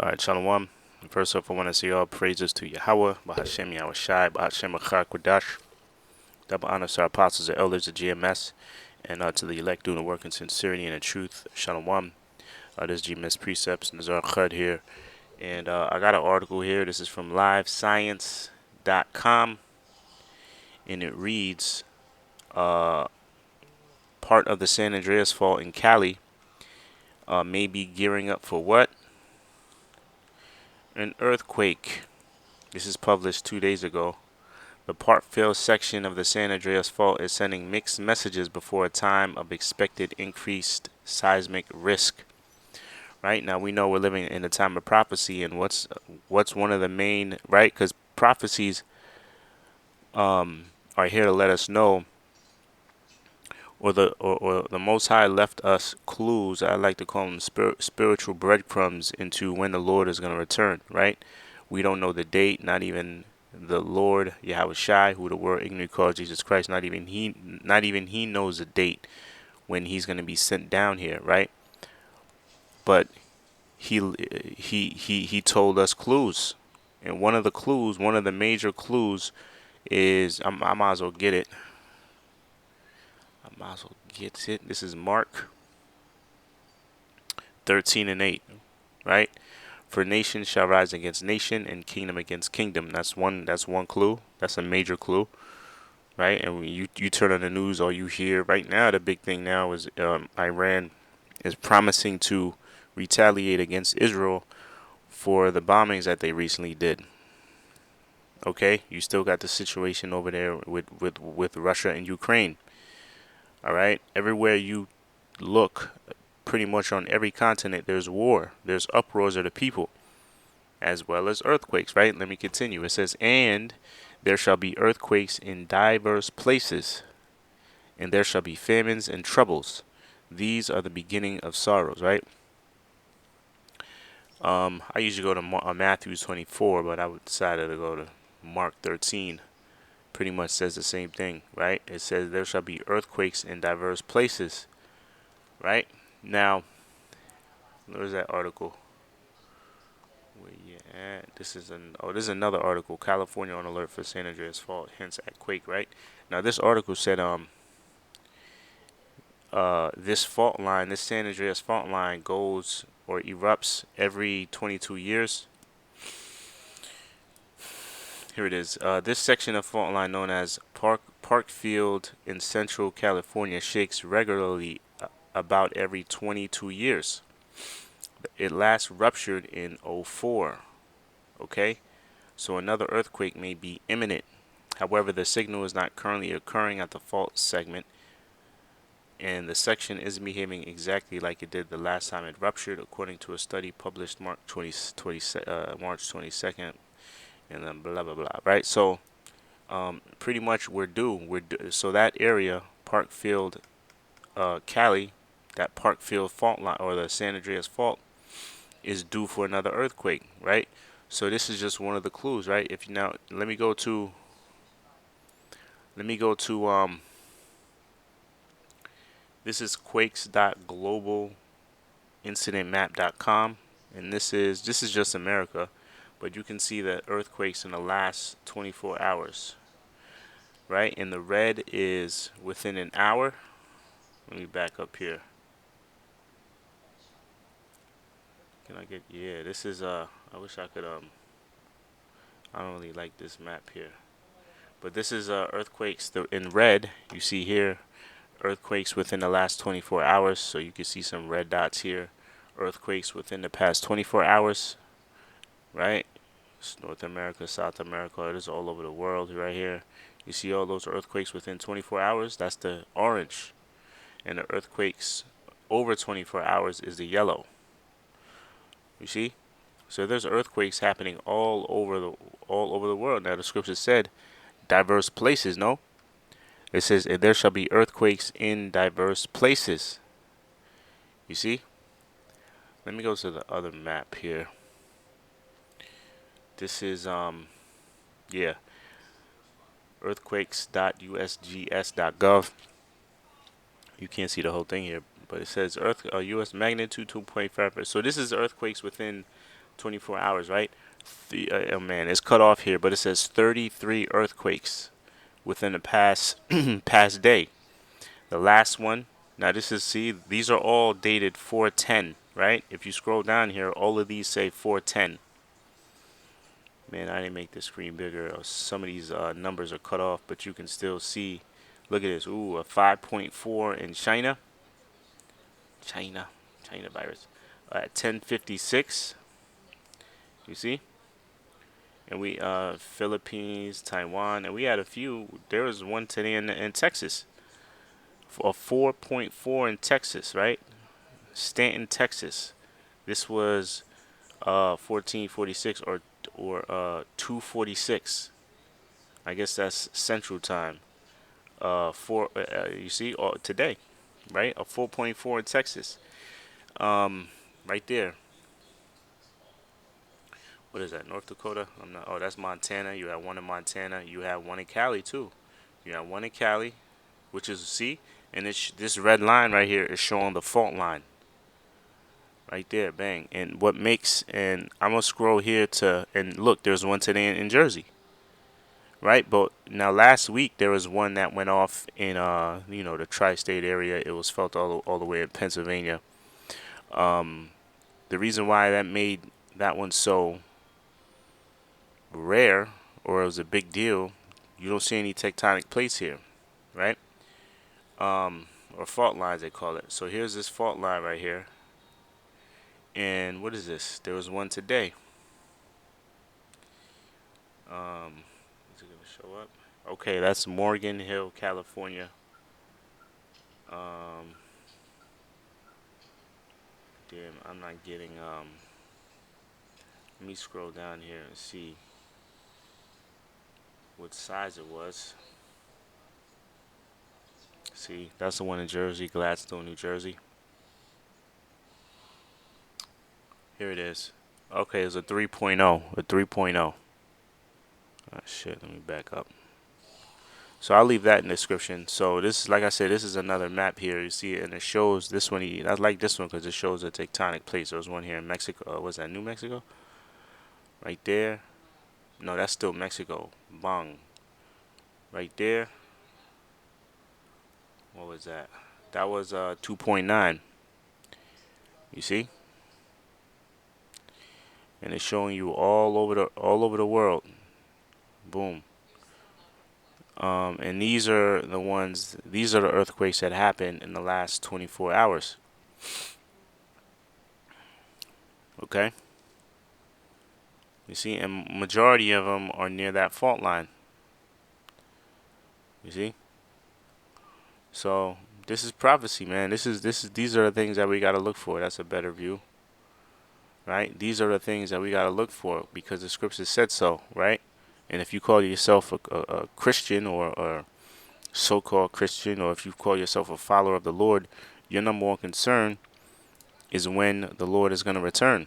Alright, shalawam. First off, I want to say all praises to Yahawah, bahasham, Yahawashi, bahasham, Kodash. Double honors to our apostles and elders of GMS, and to the elect doing the work in sincerity and in truth. Shalawam. This is GMS Precepts, and Nazar Khud here. And I got an article here. This is from livescience.com, and it reads, part of the San Andreas fault in Cali may be gearing up for what? An earthquake. This is published 2 days ago. The part-fail section of the San Andreas fault is sending mixed messages before a time of expected increased seismic risk. Right now, we know we're living in a time of prophecy, and what's one of the main, right? Because prophecies are here to let us know, or the Most High left us clues. I like to call them spiritual breadcrumbs into when the Lord is going to return. Right? We don't know the date, not even the Lord Yahawashi, who the world ignorantly calls Jesus Christ. Not even he knows the date when he's going to be sent down here, right? But he told us clues, and one of the major clues is I might as well get it. I might as well get it. This is Mark 13:8, right? For nation shall rise against nation, and kingdom against kingdom. That's one clue. That's a major clue, right? And when you turn on the news, all you hear right now, the big thing now is Iran is promising to retaliate against Israel for the bombings that they recently did. Okay, you still got the situation over there with Russia and Ukraine. All right, everywhere you look, pretty much on every continent, there's war. There's uproars of the people, as well as earthquakes, right? Let me continue. It says, and there shall be earthquakes in diverse places, and there shall be famines and troubles. These are the beginning of sorrows, right? I usually go to Matthew 24, but I decided to go to Mark 13. Pretty much says the same thing, right? It says there shall be earthquakes in diverse places, right? Now, where's that article? Where you at? This is another article. California on alert for San Andreas fault, hence at quake, right? Now this article said this fault line, this San Andreas fault line goes or erupts every 22 years. Here it is. This section of fault line, known as Parkfield in Central California, shakes regularly about every 22 years. It last ruptured in '04. Okay, so another earthquake may be imminent. However, the signal is not currently occurring at the fault segment, and the section isn't behaving exactly like it did the last time it ruptured, according to a study published March 22nd, and then blah blah blah. Right, so pretty much we're due. So that area, Parkfield, Cali, that Parkfield fault line or the San Andreas fault is due for another earthquake, right? So this is just one of the clues, right? If you now let me go to this is quakes.globalincidentmap.com, and this is just America, but you can see the earthquakes in the last 24 hours, right? And the red is within an hour. Let me back up here. Can I get, yeah, this is I wish I could I don't really like this map here. But this is earthquakes in red. You see here earthquakes within the last 24 hours. So you can see some red dots here. Earthquakes within the past 24 hours. Right? It's North America, South America. It is all over the world right here. You see all those earthquakes within 24 hours. That's the orange. And the earthquakes over 24 hours is the yellow. You see? So there's earthquakes happening all over the world. Now the scripture said diverse places, no? It says there shall be earthquakes in diverse places. You see? Let me go to the other map here. This is yeah, earthquakes.usgs.gov. You can't see the whole thing here, but it says U.S. magnitude 2.5. So this is earthquakes within 24 hours, right? Oh man, it's cut off here, but it says 33 earthquakes within the past past day. The last one. Now this is, see, these are all dated 410, right? If you scroll down here, all of these say 410. Man, I didn't make the screen bigger. Some of these numbers are cut off, but you can still see. Look at this. Ooh, a 5.4 in China. China virus. At 10:56. You see? And we Philippines, Taiwan, and we had a few. There was one today in Texas. A 4.4 in Texas, right? Stanton, Texas. This was 1446 or 246. I guess that's Central Time. You see, today, right? A 4.4 in Texas. Right there. What is that? North Dakota? I'm not. Oh, that's Montana. You have one in Montana. You have one in Cali too. You have one in Cali, which is, see, and this red line right here is showing the fault line. Right there, bang. And what makes, and I'm gonna scroll here to, and look, there's one today in Jersey, right? But now last week there was one that went off in the tri-state area. It was felt all the way in Pennsylvania. The reason why that made that one so rare, or it was a big deal, you don't see any tectonic plates here, right? Or fault lines they call it. So here's this fault line right here. And what is this? There was one today. Is it gonna show up? Okay, that's Morgan Hill, California. Damn, I'm not getting let me scroll down here and see what size it was. See, that's the one in Jersey, Gladstone, New Jersey. Here it is. Okay, it's a 3.0. A 3.0. Oh, shit, let me back up. So I'll leave that in the description. So this is, like I said, this is another map here. You see it, and it shows this one. I like this one because it shows the tectonic plates. There was one here in Mexico. Was that New Mexico? Right there. No, that's still Mexico. Bang. Right there. What was that? That was 2.9. You see? And it's showing you all over the world. Boom. And these are the ones. These are the earthquakes that happened in the last 24 hours. Okay. You see, and majority of them are near that fault line. You see. So this is prophecy, man. These are the things that we got to look for. That's a better view, right? These are the things that we got to look for because the scripture said so, right? And if you call yourself a Christian or so-called Christian, or if you call yourself a follower of the Lord, your number one concern is when the Lord is going to return,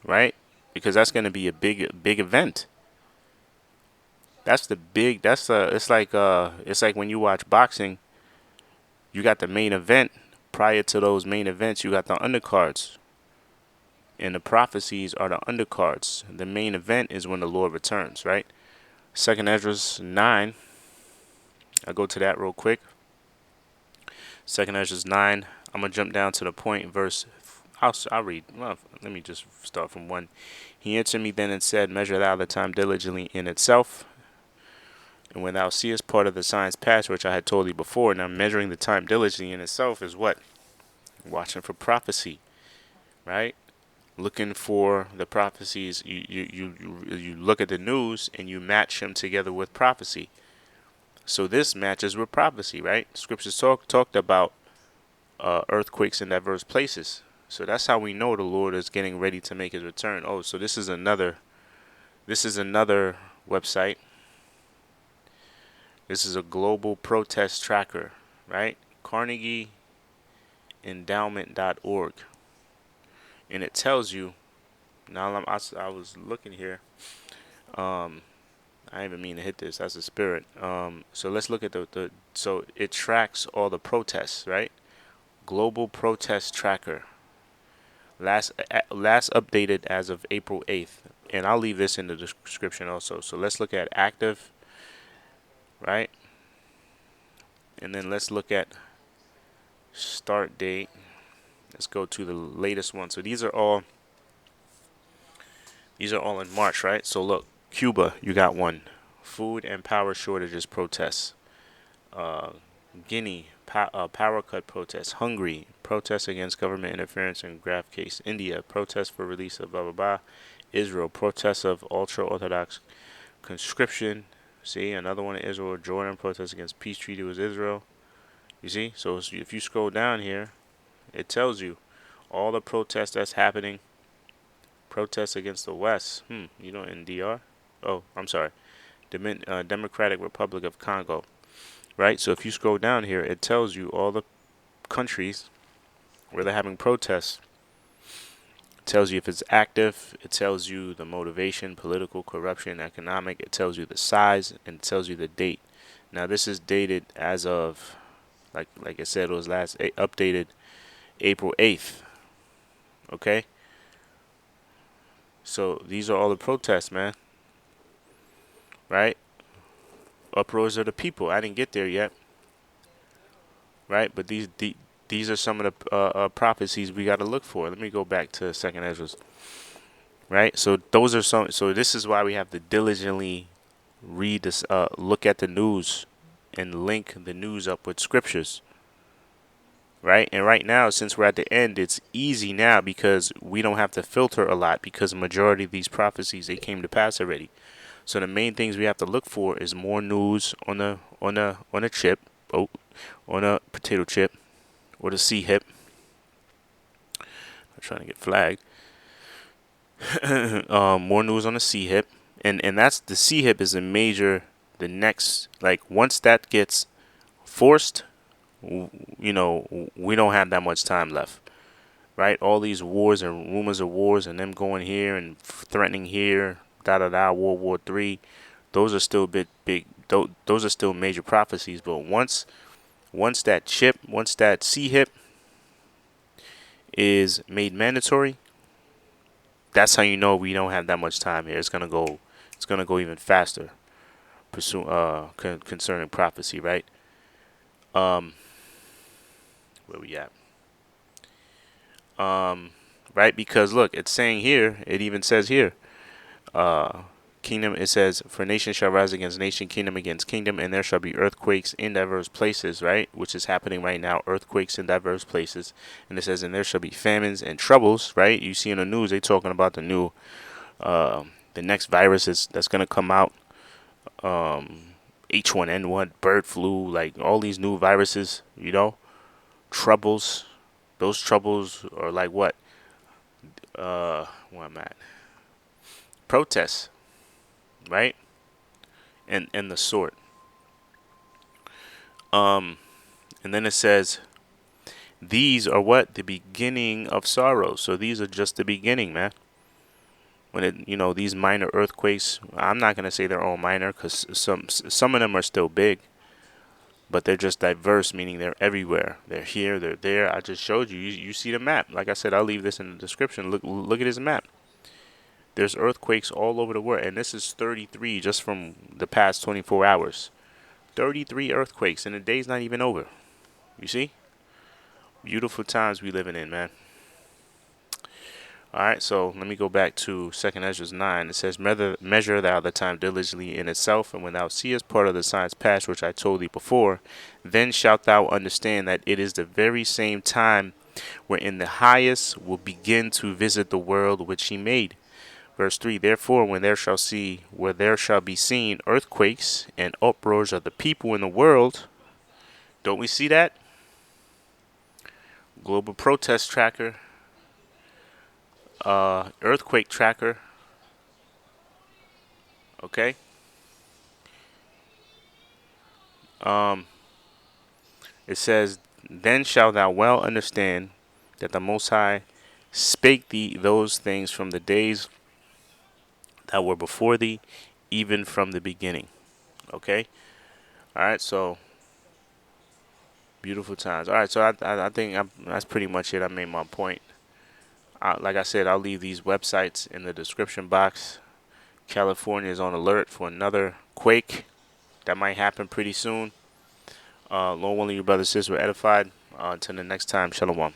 right? Because that's going to be a big event. It's like when you watch boxing, you got the main event. Prior to those main events, you got the undercards. And the prophecies are the undercards. The main event is when the Lord returns, right? Second Andreas 9. I'll go to that real quick. Second Andreas 9. I'm going to jump down to the point, verse. I'll read. Well, let me just start from 1. He answered me then and said, measure thou the time diligently in itself. And when thou seest part of the signs past, which I had told thee before, now measuring the time diligently in itself is what? Watching for prophecy, right? Looking for the prophecies. You look at the news and you match them together with prophecy. So this matches with prophecy, right? Scriptures talked about earthquakes in diverse places. So that's how we know the Lord is getting ready to make his return. Oh, so this is another website. This is a global protest tracker, right? CarnegieEndowment.org. And it tells you, now I was looking here. I didn't even mean to hit this. That's the spirit. So let's look at so it tracks all the protests, right? Global protest tracker. Last updated as of April 8th. And I'll leave this in the description also. So let's look at active, right? And then let's look at start date. Let's go to the latest one. So these are all in March, right? So look, Cuba, you got one. Food and power shortages protests. Uh, Guinea, power cut protests. Hungary, protests against government interference in graft case. India, protests for release of blah blah blah. Israel, protests of ultra orthodox conscription. See, another one in Israel. Jordan, protests against peace treaty with Israel. You see, so if you scroll down here, it tells you all the protests that's happening. Protests against the West. You know, in DR. Oh, I'm sorry. Democratic Republic of Congo. Right? So if you scroll down here, it tells you all the countries where they're having protests. It tells you if it's active. It tells you the motivation, political, corruption, economic. It tells you the size, and it tells you the date. Now this is dated as of, like I said, it was updated April 8th. Okay? So these are all the protests, man. Right? Uproars of the people. I didn't get there yet. Right? But these are some of the prophecies we got to look for. Let me go back to Second Ezra. Right? So those are some. So this is why we have to diligently read this. Look at the news and link the news up with scriptures. Right? And right now, since we're at the end, it's easy now because we don't have to filter a lot because the majority of these prophecies, they came to pass already. So the main things we have to look for is more news on a chip, on a potato chip, or the C hip. I'm trying to get flagged. More news on the C hip, and that's the C hip is the next, like once that gets forced, we don't have that much time left, right? All these wars and rumors of wars and them going here and threatening here, World War III, those are still big. Those are still major prophecies. But once that C hip is made mandatory, that's how you know we don't have that much time here. It's gonna go even faster. Concerning prophecy, right? Where we at? Right, because look, it's saying here. It even says here, kingdom. It says, "For nation shall rise against nation, kingdom against kingdom, and there shall be earthquakes in diverse places." Right, which is happening right now. Earthquakes in diverse places, and it says, "And there shall be famines and troubles." Right, you see in the news they talking about the new, the next viruses that's gonna come out. H1N1, bird flu, like all these new viruses. Troubles. Those troubles are like what? Where I'm at. Protests, right? And the sort. And then it says, these are what? The beginning of sorrow. So these are just the beginning, man. When these minor earthquakes, I'm not gonna say they're all minor because some of them are still big, but they're just diverse, meaning they're everywhere. They're here, they're there. I just showed you. You see the map. Like I said, I'll leave this in the description. Look at his map. There's earthquakes all over the world, and this is 33 just from the past 24 hours. 33 earthquakes, and the day's not even over. You see? Beautiful times we living in, man. All right, so let me go back to 2nd Ezra 9. It says, measure thou the time diligently in itself, and when thou seest part of the signs past which I told thee before, then shalt thou understand that it is the very same time wherein the highest will begin to visit the world which he made. Verse 3, therefore, where there shall be seen earthquakes and uproars of the people in the world. Don't we see that? Global protest tracker. Earthquake tracker. Okay. It says, then shalt thou well understand that the Most High spake thee those things from the days that were before thee, even from the beginning. Okay. All right. So beautiful times. All right. So I think that's pretty much it. I made my point. Like I said, I'll leave these websites in the description box. California is on alert for another quake that might happen pretty soon. Lord willing, you brothers and sisters were edified. Until the next time, shalawam.